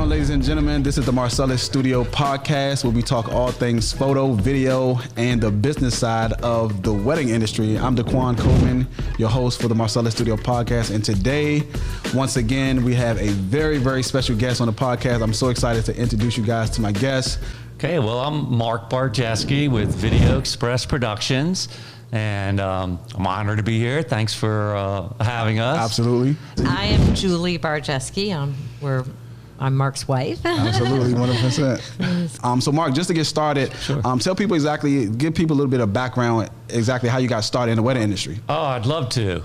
on, ladies and gentlemen? This is the Marcellus Studio Podcast, where we talk all things photo, video, and the business side of the wedding industry. I'm Daquan Coleman, your host for the Marcellus Studio Podcast, and today, once again, we have a very, very special guest on the podcast. I'm so excited to introduce you guys to my guest. Okay, well, I'm Mark Barjeski with Video Express Productions, and I'm honored to be here. Thanks for having us. Absolutely. I am Julie Barjeski. I'm Mark's wife. Absolutely, 100%. So, Mark, just to get started, Sure. Tell people exactly, give people a little bit of background, exactly how you got started in the wedding industry. Oh, I'd love to.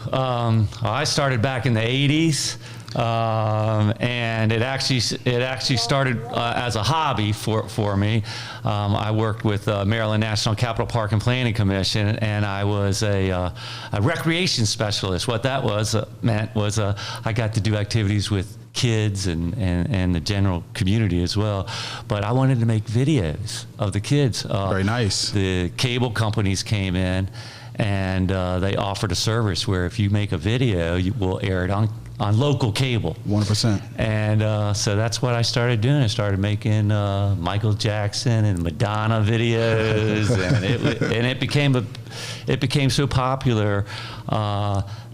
I started back in the 80s. And it actually started as a hobby for me. I worked with Maryland National Capital Park and Planning Commission, and I was a recreation specialist. What that meant was I got to do activities with kids and the general community as well. But I wanted to make videos of the kids. Very nice. The cable companies came in, and they offered a service where if you make a video, you will air it on local cable. 100%. And so that's what I started doing. I started making Michael Jackson and Madonna videos, and it became so popular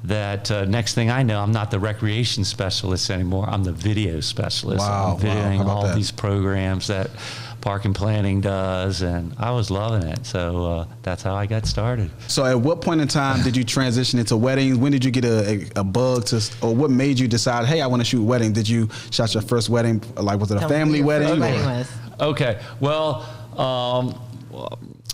that next thing I know, I'm not the recreation specialist anymore. I'm the video specialist. Wow. I'm videoing all that? these programs that Park and Planning does, and I was loving it. So that's how I got started. So at what point in time did you transition into weddings? When did you get a bug or what made you decide, hey, I want to shoot wedding? Did you shot your first wedding, like was it a family wedding? Okay, well,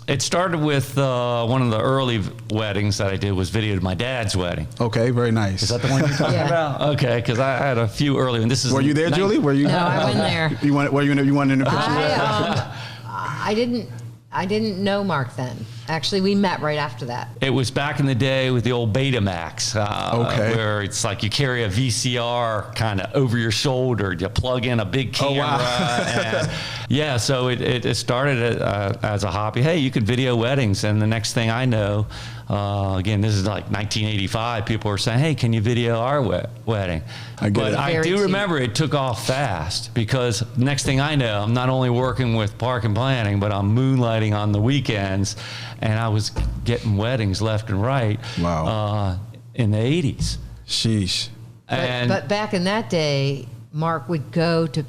it started with one of the early weddings that I did was videoed my dad's wedding. Okay, very nice. Is that the one you're talking about? Okay, because I had a few early, and this is. Were you there, Julie? Were you? No, I wasn't there. You wanted in the picture? I didn't know Mark then. Actually, we met right after that. It was back in the day with the old Betamax, where it's like you carry a VCR kind of over your shoulder. You plug in a big camera. Oh, wow. And yeah, so it started as a hobby. Hey, you could video weddings, and the next thing I know, again, this is like 1985. People were saying, "Hey, can you video our wedding?" But I do remember it took off fast, because next thing I know, I'm not only working with Park and Planning, but I'm moonlighting on the weekends, and I was getting weddings left and right. Wow. In the 80s. Sheesh. But back in that day, Mark would go to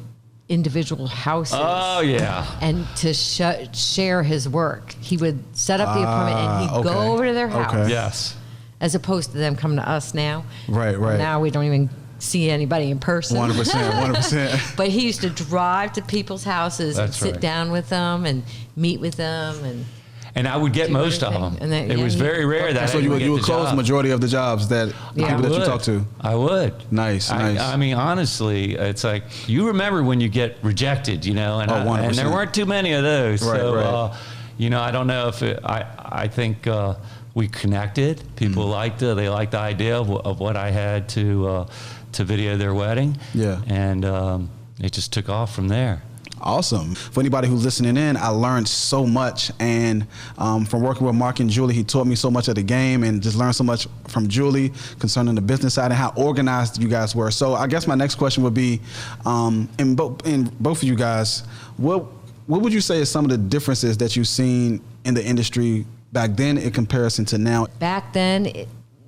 individual houses. Oh, yeah. And to share his work. He would set up the appointment and he'd go over to their house. Okay. Yes. As opposed to them coming to us now. Right. Now we don't even see anybody in person. 100%. But he used to drive to people's houses and sit down with them and meet with them and I would get most of them. And it was very rare that so you would close the majority of the jobs that people that you talk to. I would. Nice. I mean, honestly, it's like you remember when you get rejected, and, and there weren't too many of those. Right, so, I don't know if I think we connected. People liked it. They liked the idea of what I had to video their wedding. Yeah. And it just took off from there. Awesome. For anybody who's listening in, I learned so much, and from working with Mark and Julie, he taught me so much of the game, and just learned so much from Julie concerning the business side and how organized you guys were. So I guess my next question would be, in both of you guys, what would you say is some of the differences that you've seen in the industry back then in comparison to now? Back then,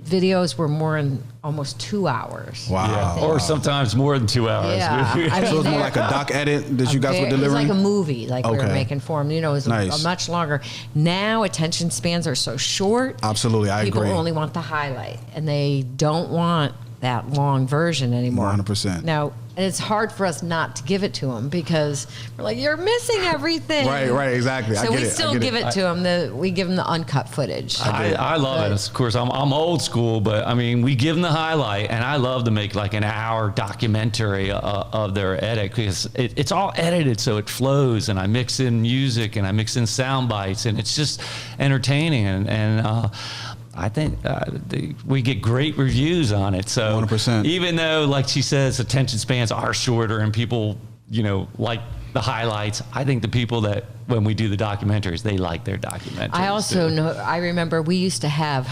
videos were more than almost 2 hours. Wow. Yeah. Or sometimes more than 2 hours. Yeah. So it's more like a doc edit that you guys were delivering? It was like a movie, we were making for them. It was a much longer. Now attention spans are so short. Absolutely, I agree. People only want the highlight, and they don't want that long version anymore. 100%. Now, and it's hard for us not to give it to them, because we're like, you're missing everything. Right, exactly. So we still give it to them. We give them the uncut footage. I love it. Of course, I'm old school, but I mean, we give them the highlight, and I love to make like an hour documentary of their edit, because it's all edited so it flows, and I mix in music and I mix in sound bites, and it's just entertaining, and I think we get great reviews on it. So 100%. Even though, like she says, attention spans are shorter and people, like the highlights, I think the people that, when we do the documentaries, they like their documentaries. I also know, I remember we used to have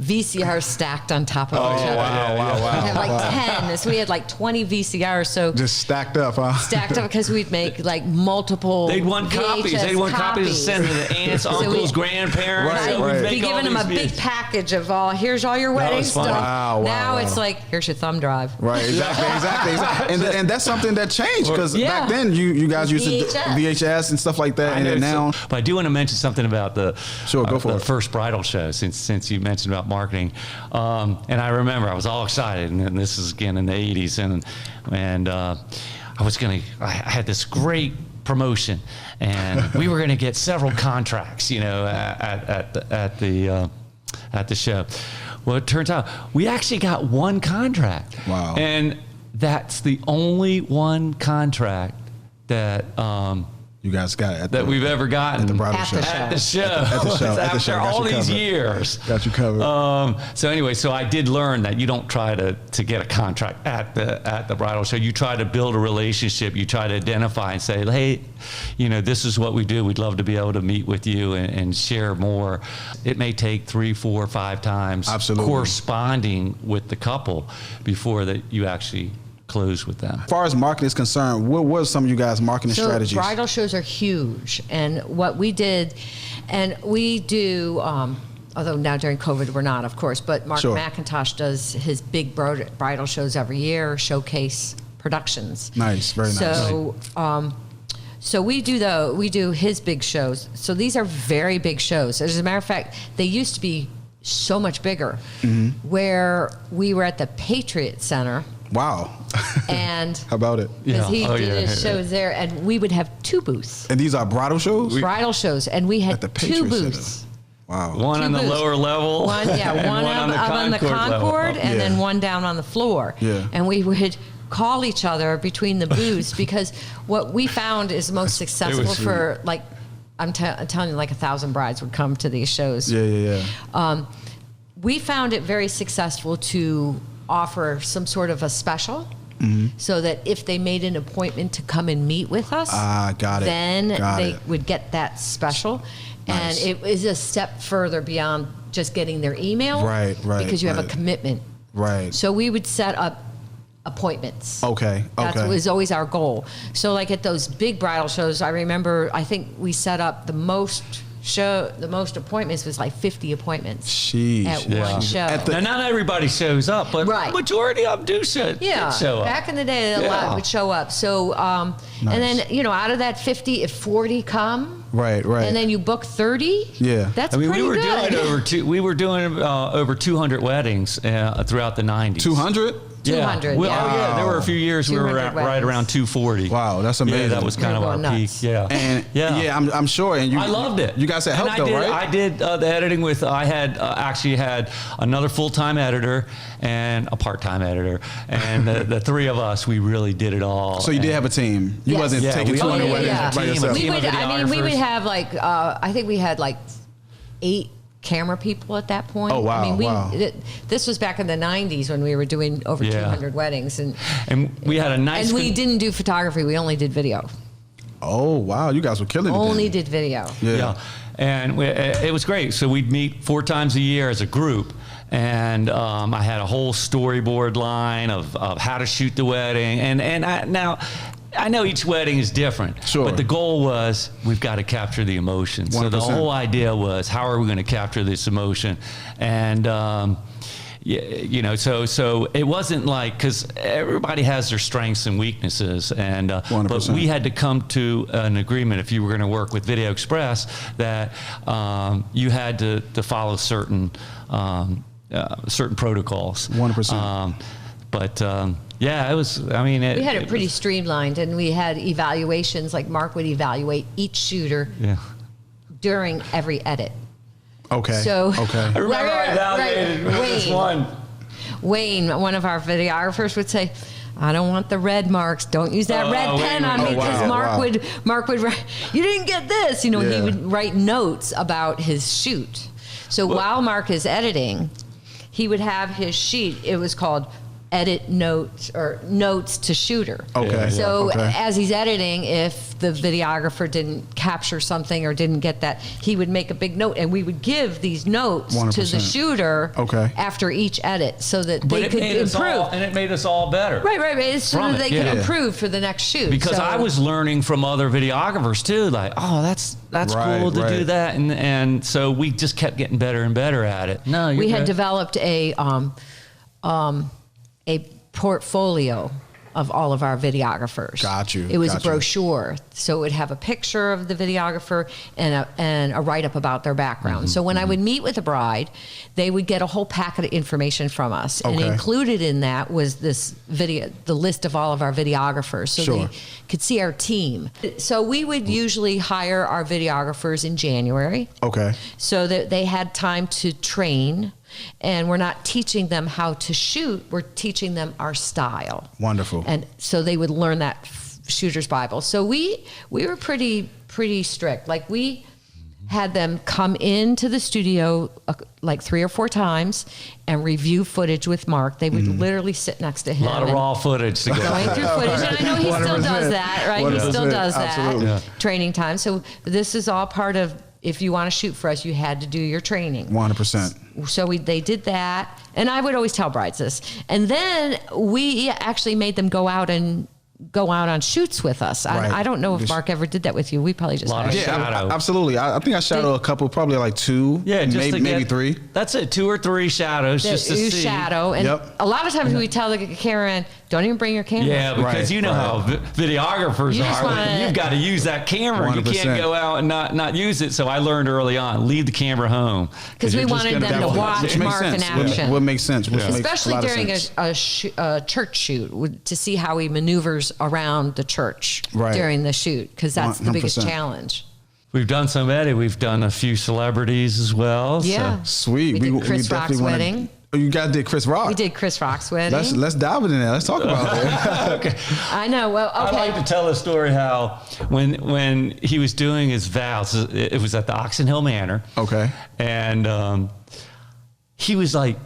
VCRs stacked on top of each other. Wow. We'd have like 10. So we had like 20 VCRs. So just stacked up, huh? Stacked up because we'd make like multiple. They'd want copies. They'd want copies to send to the aunts, uncles, grandparents. Right. We'd be giving them a big package of here's all your wedding stuff. Now it's like, here's your thumb drive. Right, exactly. And that's something that changed because back then you guys used to VHS and stuff like that, and then now. But I do want to mention something about the the first bridal show since you mentioned about marketing, and I remember I was all excited, and this is again in the '80s, and I had this great promotion, and we were going to get several contracts, at the show. Well, it turns out we actually got one contract. Wow. And that's the only one contract that you guys got that we've ever gotten at the bridal show. At the show. After all these years. Got you covered. So anyway, I did learn that you don't try to get a contract at the bridal show. You try to build a relationship. You try to identify and say, hey, this is what we do. We'd love to be able to meet with you and share more. It may take 3, 4, 5 times corresponding with the couple before that you actually close with them. As far as marketing is concerned, what was some of you guys' marketing strategies? Bridal shows are huge, and what we did, and we do, although now during COVID we're not, of course, but Mark McIntosh does his big bridal shows every year, Showcase Productions. Nice, very nice. So we do his big shows. So these are very big shows. As a matter of fact, they used to be so much bigger, where we were at the Patriot Center. Wow. And how about it? Because he did his shows there, and we would have 2 booths. And these are bridal shows? Bridal shows, and we had at the 2 booths. Center. Wow. One on the lower level. One on the Concord, and then one down on the floor. Yeah. And we would call each other between the booths because what we found is most successful for, like, I'm telling you, like 1,000 brides would come to these shows. Yeah. We found it very successful to offer some sort of a special, so that if they made an appointment to come and meet with us, then they would get that special. Nice. And it is a step further beyond just getting their email, right? Because you have a commitment, right? So we would set up appointments. Okay. That was always our goal. So like at those big bridal shows, I remember, I think we set up the most appointments was like 50 appointments at one show. Now, not everybody shows up, but majority of them do show up. Back in the day, a lot would show up. So, nice. And then, out of that 50, if 40 come, right, and then you book 30, that's pretty good. We were doing over 200 weddings throughout the 90s. 200? There were a few years we were right around 240. Wow, that's amazing. Yeah, that was kind of our peak. Yeah, and I'm sure. And I loved it. You guys had help right? I did the editing with. I had actually had another full-time editor and a part-time editor, and the 3 of us. We really did it all. So you did have a team. You wasn't taking 200 weddings by yourself. We would have like I think we had like 8 camera people at that point. Oh, wow. I mean, this was back in the 90s when we were doing over 200 weddings. And we had a nice... And we didn't do photography. We only did video. Oh, wow. You guys were killing it. Only did video. Yeah. And it was great. So we'd meet 4 times a year as a group. And I had a whole storyboard line of how to shoot the wedding. And I know each wedding is different, but the goal was we've got to capture the emotion. 100%. So the whole idea was how are we going to capture this emotion? And so it wasn't like, because everybody has their strengths and weaknesses, and but we had to come to an agreement if you were going to work with Video Express that you had to follow certain protocols. 100%. It was, we had it pretty streamlined, and we had evaluations, like Mark would evaluate each shooter during every edit. Okay. So, I remember I evaluated this one. Wayne, one of our videographers, would say, I don't want the red marks. Don't use that red pen on me, because Mark would write, you didn't get this. He would write notes about his shoot. So while Mark is editing, he would have his sheet. It was called edit notes to shooter. Okay. So as he's editing, if the videographer didn't capture something or didn't get that, he would make a big note, and we would give these notes 100%. to the shooter after each edit so that they could improve. And it made us all better. Right. So that they could improve for the next shoot. Because I was learning from other videographers too, like, oh, that's cool to do that, and so we just kept getting better and better at it. No, we had developed a portfolio of all of our videographers. Got you. It was a brochure, so it would have a picture of the videographer and a write-up about their background. So when I would meet with a bride, they would get a whole packet of information from us, and included in that was this video, the list of all of our videographers, so they could see our team. So we would usually hire our videographers in January. So that they had time to train. And we're not teaching them how to shoot, we're teaching them our style. Wonderful. And so they would learn that shooter's Bible. So we were pretty strict. Like, we had them come into the studio like 3 or 4 times and review footage with Mark. They would literally sit next to him. A lot of raw footage to go going through footage. And I know he still does that, right? He still does that. Training time. So this is all part of, if you want to shoot for us, you had to do your training. 100%. So they did that. And I would always tell brides this. And then we actually made them go out on shoots with us. I don't know if Mark ever did that with you. We probably just absolutely. I think I shadowed a couple, probably like 2, maybe 3. That's it, 2 or 3 shadows just to see. Shadow, and a lot of times we tell the cameraman, don't even bring your camera. Yeah, because you know how videographers are. You've got to use that camera. 100%. You can't go out and not use it. So I learned early on, leave the camera home. Because we wanted them to watch Mark in action. What makes sense. Especially during a church shoot, to see how he maneuvers around the church during the shoot, because that's 100%. The biggest challenge. We've done some editing. We've done a few celebrities as well. Yeah. So. Sweet. We did Chris Rock's wedding. You guys did Chris Rock. We did Chris Rock's wedding. Let's dive into that. Let's talk about it. Okay. I know. Well, okay. I'd like to tell a story how when he was doing his vows, it was at the Oxon Hill Manor. Okay. And he was like,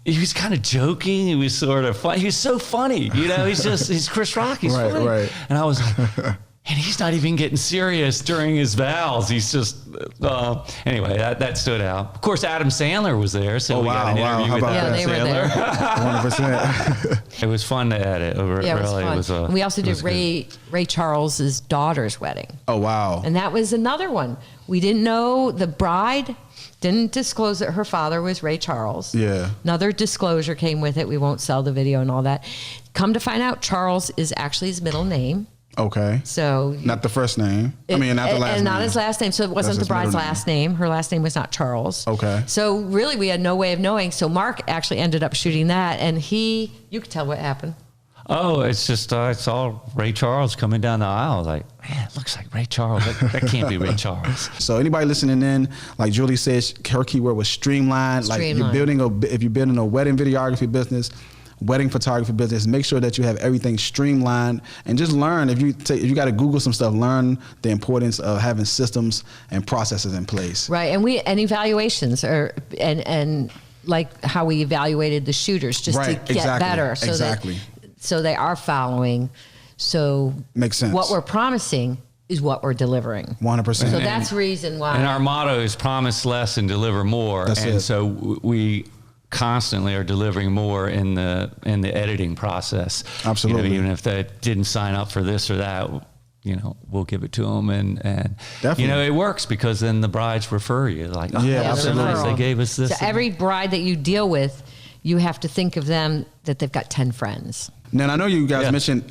he was kind of joking. He was sort of funny. He was so funny. You know, he's Chris Rock. He's funny. Right. And I was like, and he's not even getting serious during his vows. He's just, anyway, that stood out. Of course, Adam Sandler was there, so we got an interview with Adam Sandler. 100%. It was fun to edit. Yeah, it was fun. We also did Ray Charles's daughter's wedding. Oh, wow. And that was another one. We didn't know, the bride didn't disclose that her father was Ray Charles. Yeah. Another disclosure came with it. We won't sell the video and all that. Come to find out, Charles is actually his middle name. Okay. So not the first name. Not the last name. And not his last name. So it wasn't the bride's last name. Her last name was not Charles. Okay. So really we had no way of knowing. So Mark actually ended up shooting that, and you could tell what happened. Oh, it's just, I saw Ray Charles coming down the aisle. Like, man, it looks like Ray Charles. That can't be Ray Charles. So anybody listening in, like Julie says, her keyword was streamlined. Like if you're building a wedding videography business, wedding photography business, make sure that you have everything streamlined, and just learn. If you got to Google some stuff, learn the importance of having systems and processes in place. Right, and evaluations and like how we evaluated the shooters just to get better. So they are following. So makes sense. What we're promising is what we're delivering. 100%. So that's the reason why. And our motto is promise less and deliver more. That's it. So we constantly are delivering more in the editing process. Absolutely. Even if they didn't sign up for this or that, we'll give it to them, and it works, because then the brides refer you, like, oh, yeah, absolutely. They gave us this. So every bride that you deal with, you have to think of them that they've got 10 friends. Now, I know you guys mentioned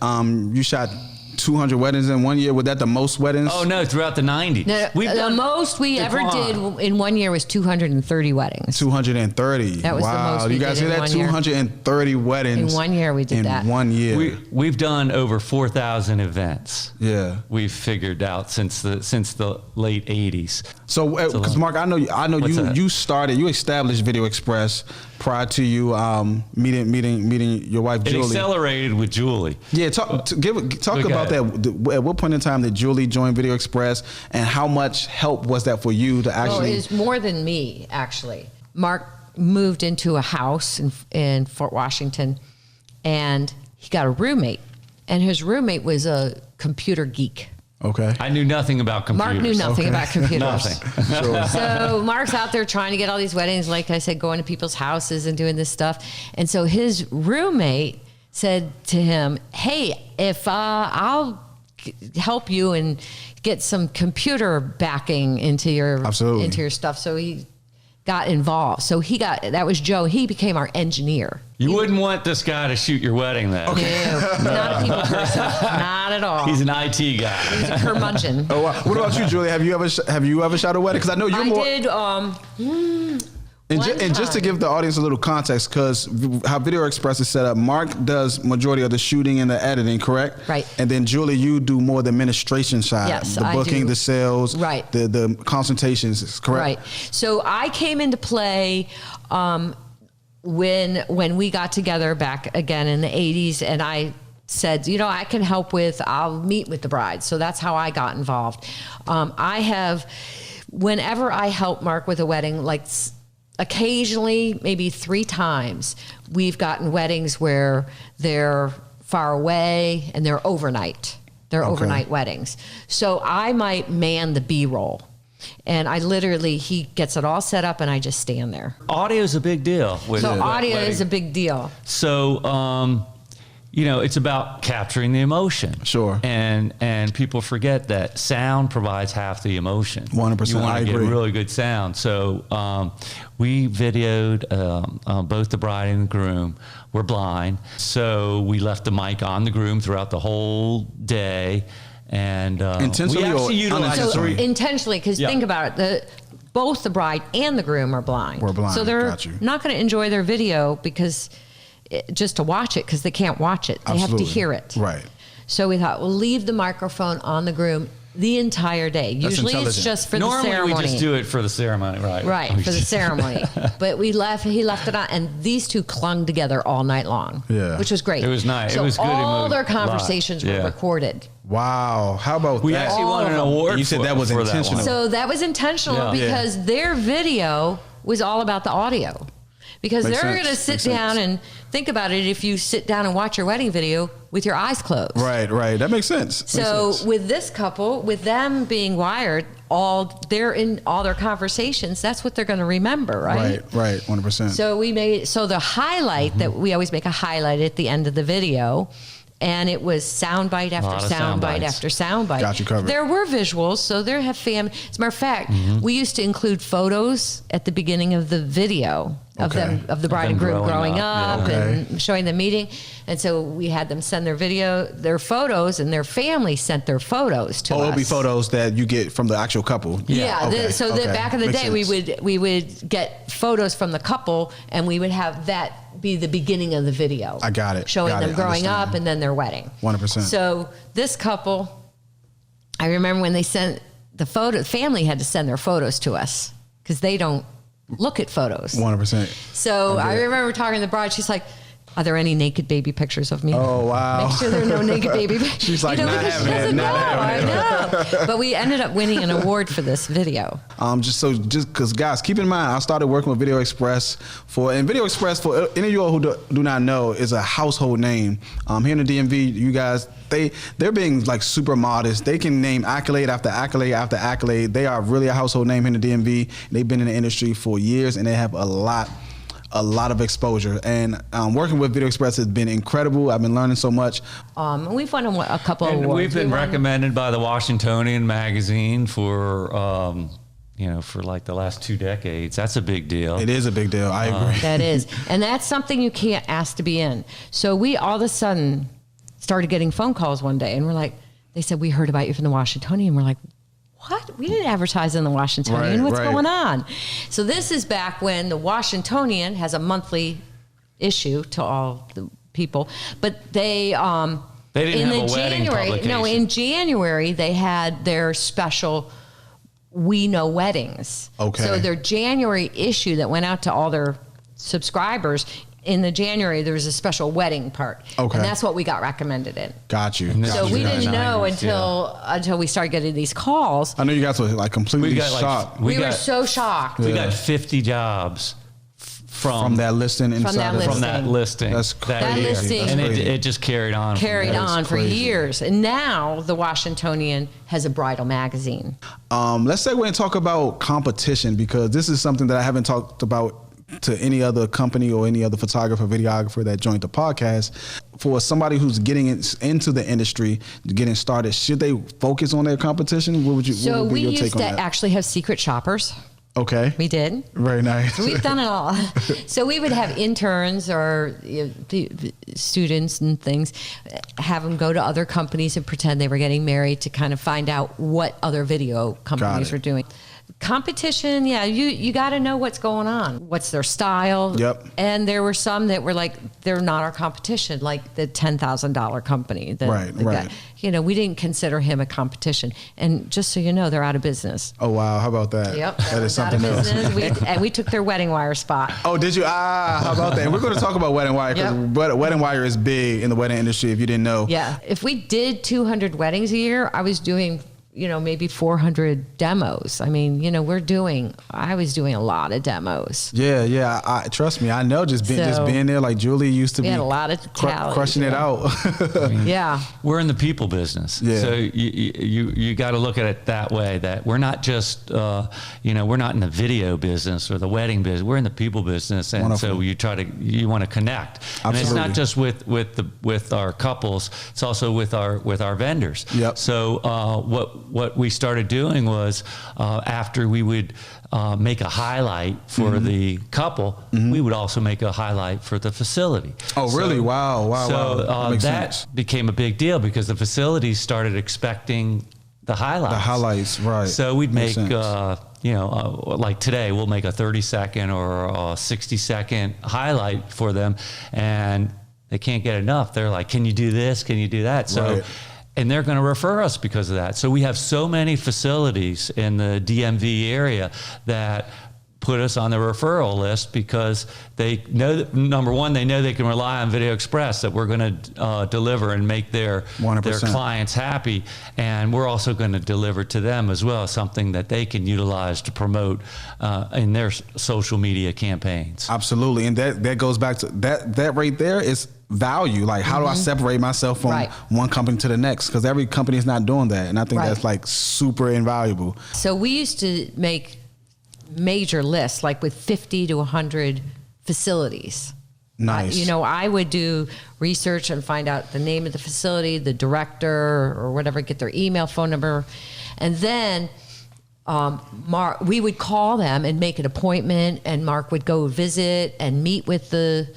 you shot 200 weddings in 1 year. Was that the most weddings? Oh, no, throughout the 90s. No, the most we ever did in 1 year was 230 weddings. 230. That was the most we did. You guys hear that? 230 weddings. In 1 year we did that. In 1 year. We've done over 4,000 events. Yeah. We've figured out since the late 80s. So, because Mark, I know you established Video Express prior to you meeting your wife, Julie. It accelerated with Julie. Yeah, talk about that. At what point in time did Julie join Video Express, and how much help was that for you to actually? Well, it's more than me, actually. Mark moved into a house in Fort Washington, and he got a roommate, and his roommate was a computer geek. Okay. I knew nothing about computers. Mark knew nothing about computers. Nothing. Sure. So Mark's out there trying to get all these weddings, like I said, going to people's houses and doing this stuff. And so his roommate said to him, hey, if I'll help you and get some computer backing into your stuff. So he got involved. So that was Joe. He became our engineer. You wouldn't want this guy to shoot your wedding, though. Okay. No, not a people person. Not at all. He's an IT guy. He's a curmudgeon. Oh, wow. What about you, Julie? Have you ever shot a wedding? Because I know you're more. I did. And just to give the audience a little context, because how Video Express is set up, Mark does majority of the shooting and the editing, correct? Right. And then Julie, you do more of the administration side, Yes, the booking, I do. the sales, Right. the consultations, correct? Right. So I came into play when we got together back again in the 80s, and I said, I can help I'll meet with the bride. So that's how I got involved. Whenever I help Mark with a wedding, like occasionally, maybe 3 times, we've gotten weddings where they're far away and they're overnight. They're overnight weddings. So I might man the B-roll. And he gets it all set up and I just stand there. Audio is a big deal. Audio is a big deal. So, it's about capturing the emotion. Sure. And people forget that sound provides half the emotion. 100%. You want I to get agree. really good sound. So we videoed both the bride and the groom. We're blind. So we left the mic on the groom throughout the whole day. And intentionally we actually or utilized unintentionally? Intentionally, because think about it, both the bride and the groom are blind. We're blind. So they're Got you. not going to enjoy their video just to watch it, because they can't watch it. They have to hear it. Right. So we thought, we'll leave the microphone on the groom the entire day. That's Usually it's intelligent. just for Normally the ceremony. we just do it for the ceremony, right? Right, for the ceremony. But he left it on, and these two clung together all night long, which was great. It was nice. So it was good. all their conversations were recorded. Wow. How about we that? actually won an award. You said that was intentional. So that was intentional because their video was all about the audio. Because they're going to sit down and think about it if you sit down and watch your wedding video with your eyes closed. Right. That makes sense. So with this couple, with them being wired, they're in all their conversations, that's what they're going to remember, right? Right, 100%. So the highlight that we always make a highlight at the end of the video. And it was soundbite after soundbite after soundbite. Got you covered. There were visuals, so there have family. As a matter of fact, we used to include photos at the beginning of the video of the bride and groom growing up and showing the meeting. And so we had them send their photos, and their family sent their photos to us. It'll be photos that you get from the actual couple. Yeah. Back in the day, we would get photos from the couple, and we would have that be the beginning of the video. I got it. Showing them growing up and then their wedding. 100%. So this couple, I remember when they sent the family had to send their photos to us because they don't look at photos. 100%. So I remember talking to the bride. She's like, are there any naked baby pictures of me? Oh, wow. Make sure there are no naked baby pictures. She's like, because she doesn't know. I know. But we ended up winning an award for this video. Just because, guys, keep in mind, I started working with Video Express and Video Express, for any of you all who do not know, is a household name. Here in the DMV, you guys, they're being like super modest. They can name accolade after accolade after accolade. They are really a household name here in the DMV. They've been in the industry for years, and they have a lot of exposure, and working with Video Express has been incredible. I've been learning so much. We've won a couple of awards. We've been recommended by the Washingtonian magazine for like the last 2 decades. That's a big deal. It is a big deal. I agree. That is, and that's something you can't ask to be in. So we all of a sudden started getting phone calls one day, and they said, we heard about you from the Washingtonian. And we're like, what? We didn't advertise in the Washingtonian. What's going on? So this is back when the Washingtonian has a monthly issue to all the people, but they didn't have a wedding publication. No, in January they had their special We Know Weddings. Okay. So their January issue that went out to all their subscribers. In the January, there was a special wedding part. Okay. And that's what we got recommended in. Got you. So we didn't know until we started getting these calls. I know you guys were like completely shocked. We were so shocked. We got 50 jobs from that listing From that listing. That's crazy. And it just carried on for years. And now the Washingtonian has a bridal magazine. Let's segue and talk about competition, because this is something that I haven't talked about to any other company or any other photographer, videographer that joined the podcast. For somebody who's getting into the industry, getting started, should they focus on their competition? What would your take on that? So we used to actually have secret shoppers. Okay. We did. Very nice. We've done it all. So we would have interns or the students and things, have them go to other companies and pretend they were getting married to kind of find out what other video companies were doing. Competition, yeah, you got to know what's going on. What's their style? Yep. And there were some that were like, they're not our competition, like the $10,000 company. Right. Guy, we didn't consider him a competition. And just so you know, they're out of business. Oh, wow. How about that? Yep. That is something else. And we took their wedding wire spot. Oh, did you? How about that? We're going to talk about wedding wire, because wedding wire is big in the wedding industry, if you didn't know. Yeah. If we did 200 weddings a year, I was doing maybe 400 demos. I mean, I was doing a lot of demos. Yeah. I trust me. I know just being there, like Julie used to be. We had a lot of talent, crushing it out. Yeah. We're in the people business. Yeah. So you got to look at it that way, that we're not just, we're not in the video business or the wedding business. We're in the people business. And so you want to connect. Absolutely. And it's not just with our couples, it's also with our vendors. Yep. So, what we started doing was after we would make a highlight for the couple, we would also make a highlight for the facility. Oh, really? Wow. So that became a big deal, because the facilities started expecting the highlights. The highlights, right. So we'd make, like today, we'll make a 30-second or a 60-second highlight for them, and they can't get enough. They're like, can you do this? Can you do that? So. Right. And they're going to refer us because of that. So we have so many facilities in the DMV area that put us on the referral list, because they know that, number one, they know they can rely on Video Express, that we're going to deliver and make their 100%. clients happy. And we're also going to deliver to them as well, something that they can utilize to promote in their social media campaigns. Absolutely. And that goes back to that right there is value. Like, how do I separate myself from one company to the next? Because every company is not doing that. And I think that's like super invaluable. So we used to make major lists, like with 50 to 100 facilities. Nice. I would do research and find out the name of the facility, the director or whatever, get their email, phone number. And then we would call them and make an appointment, and Mark would go visit and meet with the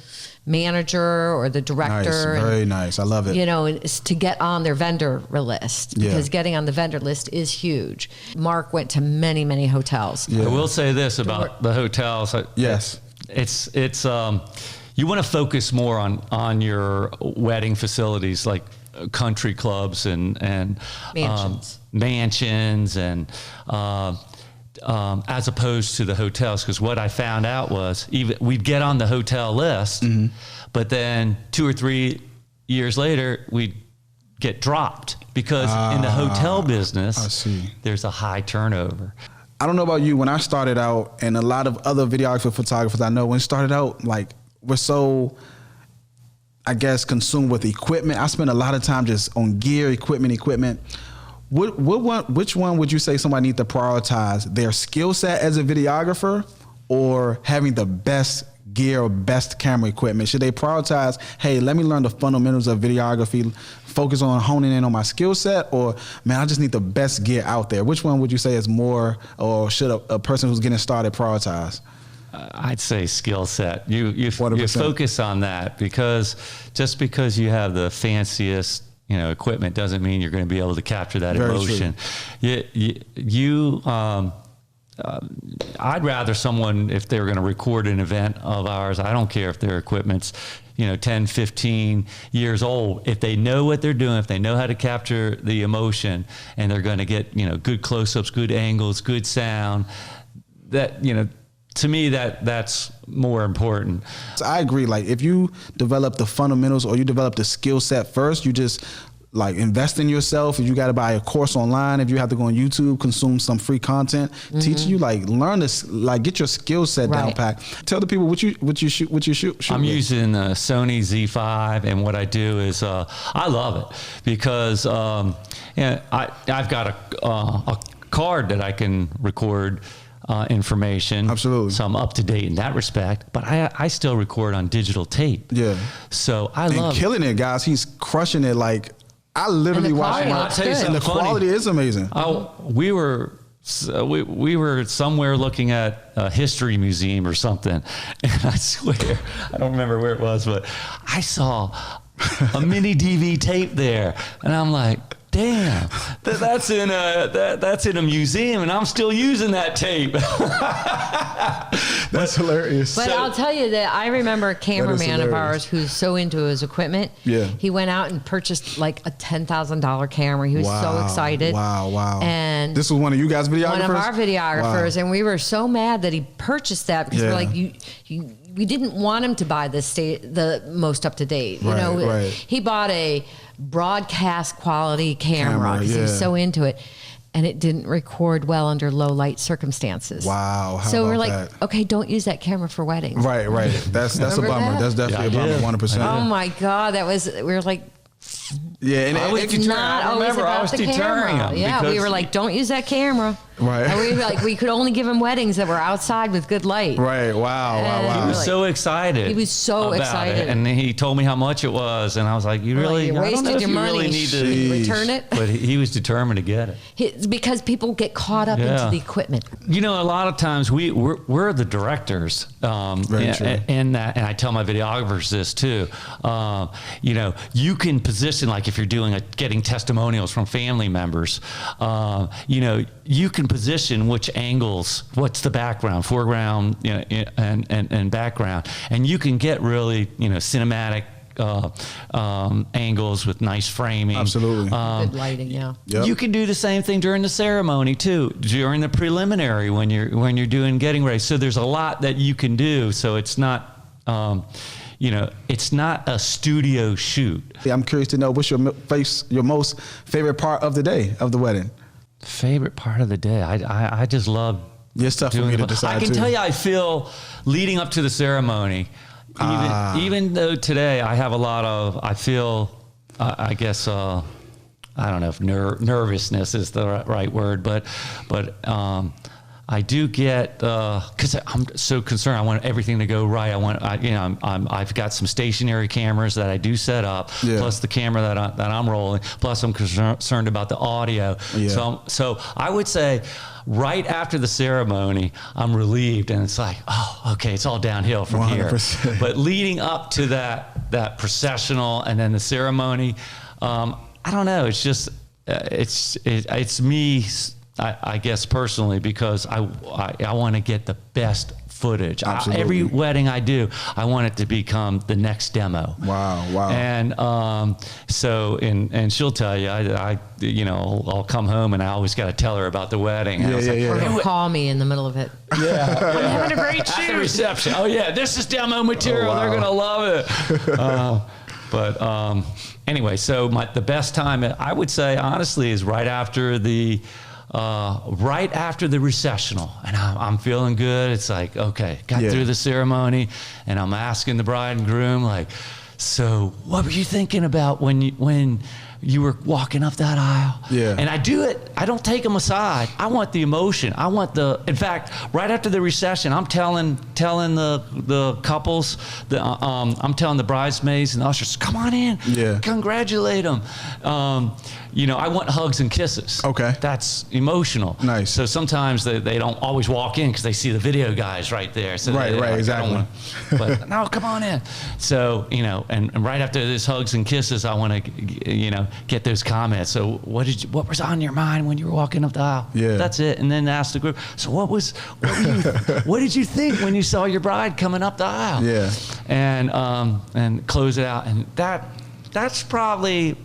manager or the director. Nice. Very nice. I love it. And to get on their vendor list, because getting on the vendor list is huge. Mark went to many, many hotels. I will say this about the hotels. Yes. It's you want to focus more on your wedding facilities, like country clubs and mansions and as opposed to the hotels. Because what I found out was, even we'd get on the hotel list, but then 2 or 3 years later we'd get dropped, because in the hotel business there's a high turnover. I don't know about you, when I started out, and a lot of other videographer photographers I know, when it started out, like, we're so, I guess, consumed with equipment. I spent a lot of time just on gear, equipment. Which one would you say somebody needs to prioritize? Their skill set as a videographer, or having the best gear or best camera equipment? Should they prioritize, hey, let me learn the fundamentals of videography, focus on honing in on my skill set, or, man, I just need the best gear out there? Which one would you say is more, or should a person who's getting started prioritize? I'd say skill set. You focus on that, because just because you have the fanciest equipment doesn't mean you're going to be able to capture that emotion. I'd rather someone, if they're going to record an event of ours, I don't care if their equipment's 10, 15 years old. If they know what they're doing, if they know how to capture the emotion, and they're going to get good close-ups, good angles, good sound, that to me, that's more important. I agree. Like, if you develop the fundamentals or you develop the skill set first, you just like invest in yourself. If you got to buy a course online, if you have to go on YouTube, consume some free content, teaching you, like learn this, like get your skill set down pat. Tell the people what you shoot. I'm using a Sony Z5, and what I do is I love it because I've got a card that I can record information. Absolutely. So I'm up to date in that respect, but I still record on digital tape. Yeah. So I and love killing it, guys. He's crushing it. Like I literally watched him. I'll tell you something And the quality is amazing. We were somewhere looking at a history museum or something, and I swear I don't remember where it was, but I saw a mini DV tape there, and I'm like, damn, that's in a museum, and I'm still using that tape. That's hilarious. But I'll tell you that I remember a cameraman of ours who's so into his equipment. Yeah. He went out and purchased like a $10,000 camera. He was so excited. Wow. And this was one of you guys' videographers? One of our videographers. Wow. And we were so mad that he purchased that because we're like, we didn't want him to buy the most up to date. You know, he bought a broadcast quality camera because he was so into it, and it didn't record well under low light circumstances. Wow. So we're like, okay, don't use that camera for weddings. Right. That's a bummer. That? That's definitely a bummer. 100%. Oh my God, we were like. Yeah, and I was not always about the camera. Yeah, we were like, don't use that camera. Right. And we were like, we could only give him weddings that were outside with good light. Right. Wow. He was so excited. He was so excited. And he told me how much it was, and I was like, you really wasted your money. Really need to return it. But he was determined to get it. It's because people get caught up into the equipment. You know, a lot of times we're the directors. Very true. And I tell my videographers this too. You know, you can position, like if you're getting testimonials from family members, you know, you can position which angles, what's the background, foreground, you know, and background, and you can get really, you know, cinematic angles with nice framing. Absolutely. Good lighting, yeah. Yep. You can do the same thing during the ceremony too, during the preliminary when you're doing getting ready. So there's a lot that you can do. So it's not. You know, it's not a studio shoot. Yeah, I'm curious to know what's your most favorite part of the day of the wedding. Favorite part of the day, I just love. It's tough for me to decide. I can tell you, I feel leading up to the ceremony, even though today I have a lot of, I feel, I guess, I don't know if nervousness is the right word, but I do get, because I'm so concerned. I want everything to go right. I've got some stationary cameras that I do set up, plus the camera that I'm rolling. Plus, I'm concerned about the audio. Yeah. So I would say, right after the ceremony, I'm relieved, and it's like, oh, okay, it's all downhill from 100%. Here. But leading up to that processional and then the ceremony, I don't know. It's just, it's me. I guess personally, because I want to get the best footage. Every wedding I do, I want it to become the next demo. Wow. And and she'll tell you, I'll come home and I always got to tell her about the wedding. Or he'll call me in the middle of it. Yeah. I'm having a great shoot. At the reception. Oh yeah, this is demo material. They're gonna love it. Anyway, so the best time I would say honestly is right after the recessional, and I'm feeling good. It's like, okay, got through the ceremony, and I'm asking the bride and groom, like, so what were you thinking about when you were walking up that aisle? Yeah. And I do it. I don't take them aside. I want the emotion. In fact, right after the recession, I'm telling the couples, I'm telling the bridesmaids and the ushers, come on in. Yeah. Congratulate them. I want hugs and kisses. Okay. That's emotional. Nice. So sometimes they don't always walk in because they see the video guys right there. So right, exactly. But no, come on in. So, and right after this hugs and kisses, I want to, get those comments. So what was on your mind when you were walking up the aisle? Yeah. That's it. And then ask the group, so what did you think when you saw your bride coming up the aisle? Yeah. And close it out. And that's probably,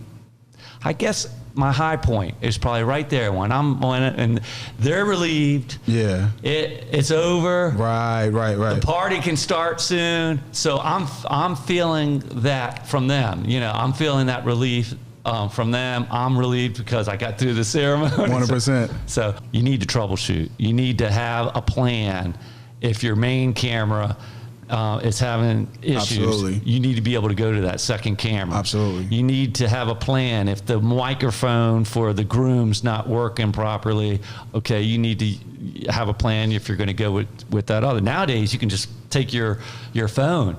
I guess, my high point is probably right there when I'm on it and they're relieved. Yeah. It's over. Right. The party can start soon. So I'm feeling that from them. I'm feeling that relief from them. I'm relieved because I got through the ceremony. 100%. So you need to troubleshoot. You need to have a plan. If your main camera is having issues, Absolutely. you need to be able to go to that second camera. Absolutely. You need to have a plan. If the microphone for the groom's not working properly, okay, you need to have a plan if you're going to go with that other. Nowadays, you can just take your phone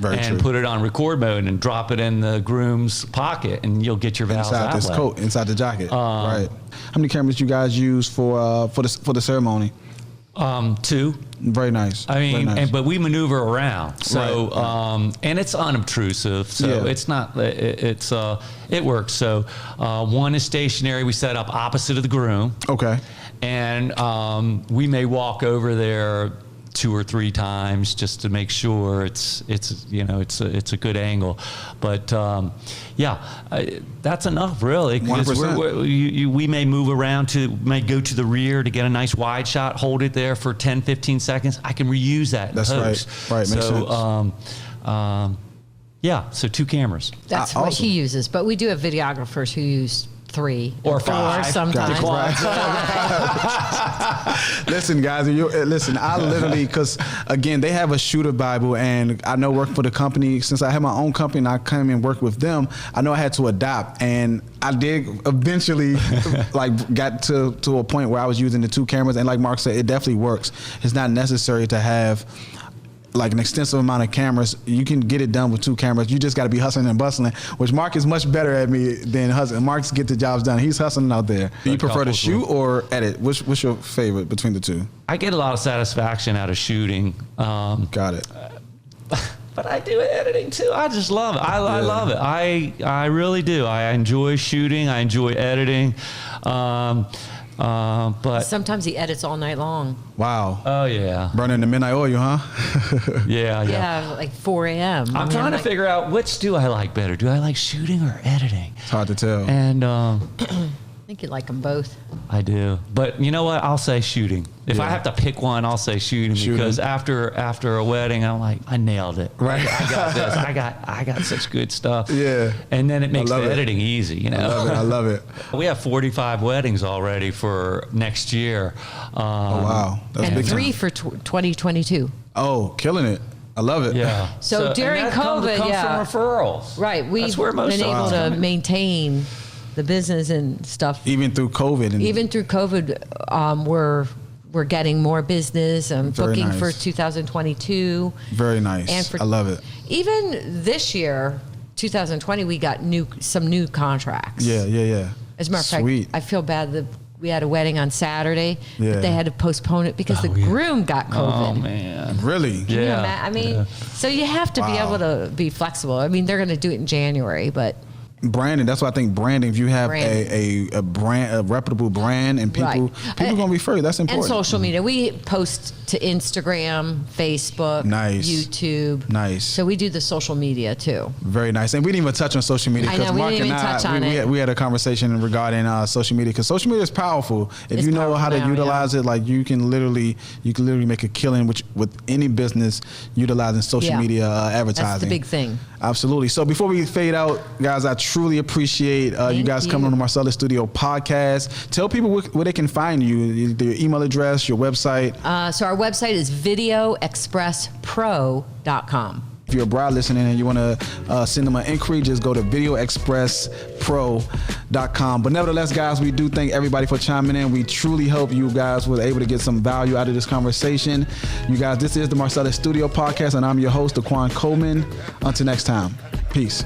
and put it on record mode and drop it in the groom's pocket, and you'll get your vows inside this coat, inside the jacket. Right. How many cameras you guys use for the ceremony? 2. Very nice. I mean, nice. but we maneuver around, so and it's unobtrusive, so it's not. It works. So one is stationary. We set up opposite of the groom. Okay. And we may walk over there 2 or 3 times just to make sure it's a good angle, but that's enough really. We may move around may go to the rear to get a nice wide shot, hold it there for 10-15 seconds. I can reuse that. That's right. Makes sense. So 2 cameras. That's what he uses, but we do have videographers who use 3 or 5 sometimes. Listen, guys, I literally, because again, they have a shooter Bible, and I know working for the company, since I had my own company and I came and worked with them, I know I had to adapt, and I did eventually got to a point where I was using the 2 cameras, and like Mark said, it definitely works. It's not necessary to have like an extensive amount of cameras. You can get it done with 2 cameras. You just got to be hustling and bustling, which Mark is much better at me than hustling. Mark's get the jobs done. He's hustling out there. Do you prefer to shoot or edit? What's your favorite between the 2? I get a lot of satisfaction out of shooting. Got it. But I do editing too. I just love it. I love it. I really do. I enjoy shooting. I enjoy editing. But sometimes he edits all night long. Wow. Oh yeah. Burning the midnight oil, huh? Yeah, like 4 a.m. I'm trying to figure out which do I like better. Do I like shooting or editing? It's hard to tell. And I think you like them both. I do. But you know what? I'll say shooting. If I have to pick one, I'll say shooting. Because after a wedding, I'm like, I nailed it. Right. I got this. I got such good stuff. Yeah. And then it makes the editing easy, you know. I love it. We have 45 weddings already for next year. Oh wow. That's big 3 for 2022. Oh, killing it. I love it. Yeah. So during COVID, comes from referrals. Right. We've been able to maintain the business and stuff. Even through COVID. Even through COVID, we're getting more business and booking for 2022. Very nice. And I love it. Even this year, 2020, we got some new contracts. Yeah. As a matter of fact, I feel bad that we had a wedding on Saturday, but they had to postpone it because the groom got COVID. Oh man. Really? Yeah. So you have to be able to be flexible. I mean, they're going to do it in January, but branding. That's why I think branding. If you have a brand, a reputable brand, and people gonna refer you. That's important. And social media. We post to Instagram, Facebook, YouTube. Nice. So we do the social media too. Very nice. And we didn't even touch on social media because Mark and I we had a conversation regarding social media, because social media is powerful. If you know how to utilize it, like you can literally make a killing with any business utilizing social media advertising. That's the big thing. Absolutely. So before we fade out, guys, I truly appreciate you guys coming on the Marcellus Studio podcast. Tell people where they can find you, your email address, your website. So our website is videoexpresspro.com. If you're a bride listening and you want to send them an inquiry, just go to videoexpresspro.com. But nevertheless, guys, we do thank everybody for chiming in. We truly hope you guys were able to get some value out of this conversation. You guys, this is the Marcellus Studio podcast, and I'm your host, Daquan Coleman. Until next time, peace.